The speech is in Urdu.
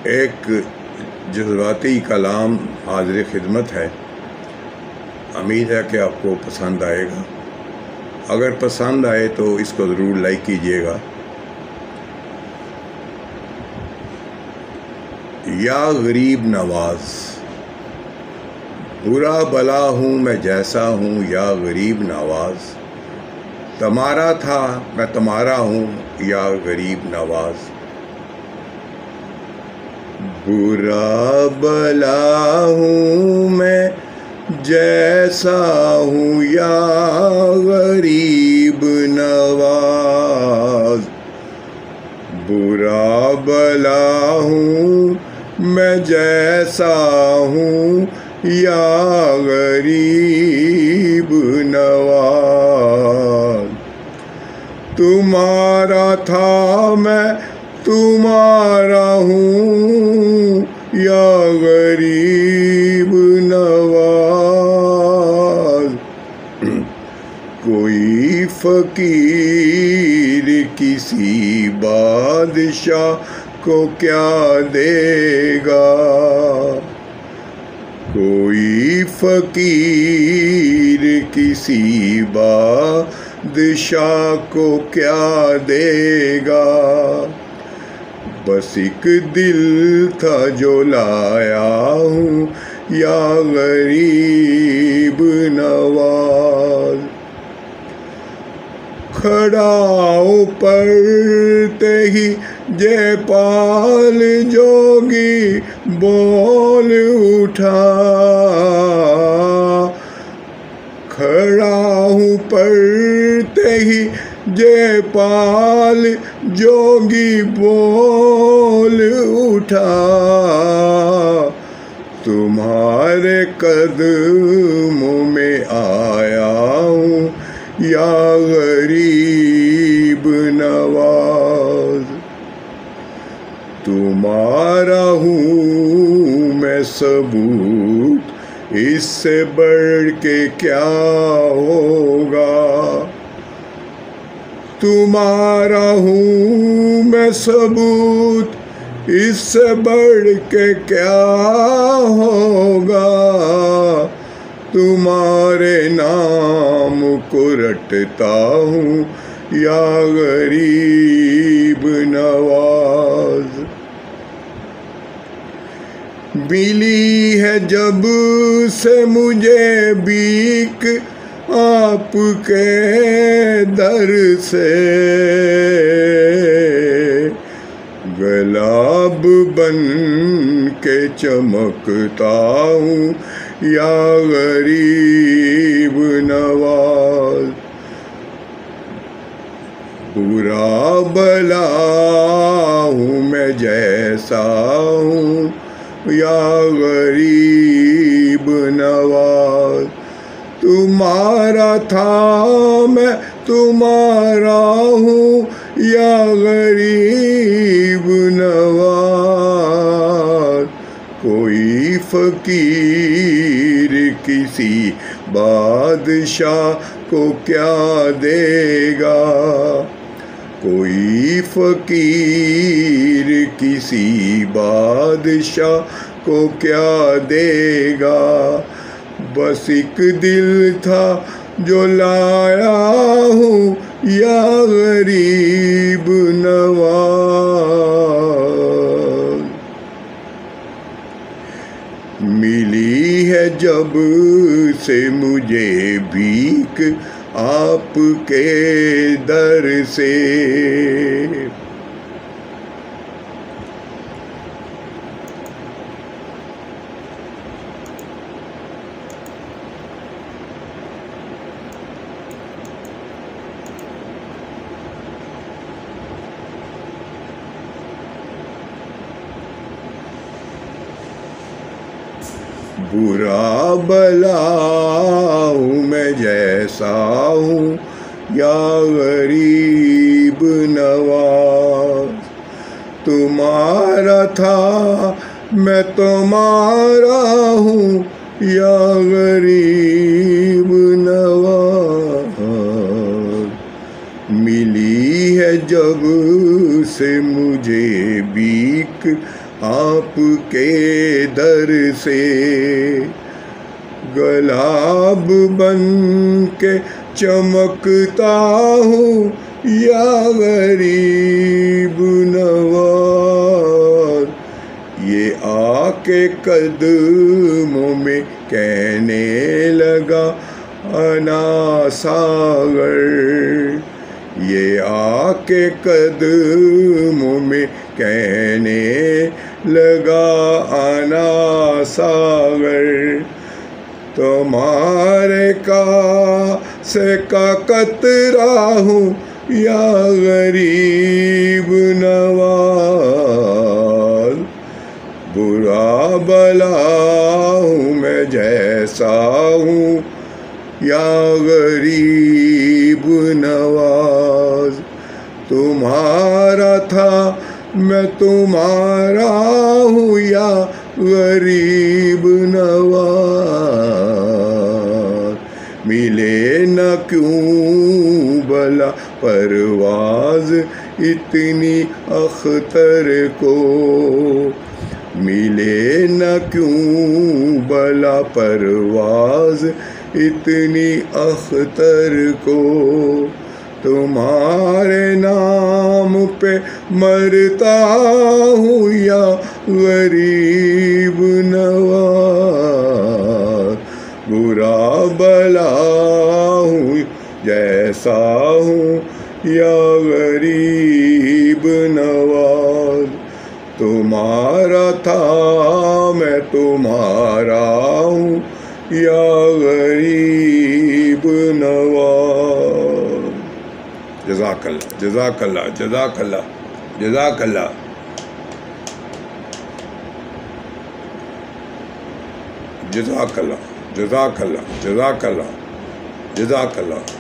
ایک جذباتی کلام حاضر خدمت ہے، امید ہے کہ آپ کو پسند آئے گا۔ اگر پسند آئے تو اس کو ضرور لائک کیجیے گا۔ یا غریب نواز، برا بلا ہوں میں جیسا ہوں یا غریب نواز، تمہارا تھا میں تمہارا ہوں یا غریب نواز، برا بلا ہوں میں جیسا ہوں یا غریب نواز، برا بلا ہوں میں جیسا ہوں یا غریب نواز، تمہارا تھا میں تمہارا ہوں یا غریب نواز، کوئی فقیر کسی بادشاہ کو کیا دے گا، کوئی فقیر کسی بادشاہ کو کیا دے گا، بس ایک دل تھا جو لایا ہوں یا غریب نواز، کھڑاؤں پڑتے ہی جے پال جوگی بول اٹھا، کھڑاؤں پڑتے ہی جے پال جوگی بول اٹھا، تمہارے قدموں میں آیا ہوں یا غریب نواز، تمہارا ہوں میں ثبوت، اس سے بڑھ کے کیا ہوگا، تمہارا ہوں میں ثبوت، اس سے بڑھ کے کیا ہوگا، تمہارے نام کو رٹتا ہوں یا غریب نواز، ملی ہے جب سے مجھے بھیک آپ کے در سے، گلاب بن کے چمکتا ہوں یا غریب نواز، برا بلا ہوں میں جیسا ہوں یا غریب نواز، تمہارا تھا میں تمہارا ہوں یا غریب نواز، کوئی فقیر کسی بادشاہ کو کیا دے گا، کوئی فقیر کسی بادشاہ کو کیا دے گا، بس ایک دل تھا جو لایا ہوں یا غریب نواز، ملی ہے جب سے مجھے بھیک آپ کے در سے، برا بلا ہوں میں جیسا ہوں یا غریب نواز، تمہارا تھا میں تمہارا ہوں یا غریب نواز، ملی ہے جب سے مجھے بھیک آپ کے در سے، گلاب بن کے چمکتا ہوں یا غریب نواز، یہ آ کے قدموں میں کہنے لگا انا ساغر، یہ آ کے قدموں میں کہنے لگا انا ساغر، تمہارے کاسے کا قطرہ ہوں یا غریب نواز، برا بلا ہوں میں جیسا ہوں یا غریب نواز، تمہارا تھا میں تمہارا ہوں یا غریب نواز، ملے نہ کیوں بلا پرواز اتنی اختر کو، ملے نہ کیوں بلا پرواز اتنی اختر کو، تمہارے نام پہ مرتا ہوں یا غریب نواز، برا بلا ہوں جیسا ہوں یا غریب نواز، تمہارا تھا میں تمہارا ہوں یا غریب نواز۔ جزاک اللہ، جزاک اللہ، جزاک اللہ، جزاک اللہ۔ جزاک اللہ، جزاک اللہ، جزاک اللہ، جزاک اللہ۔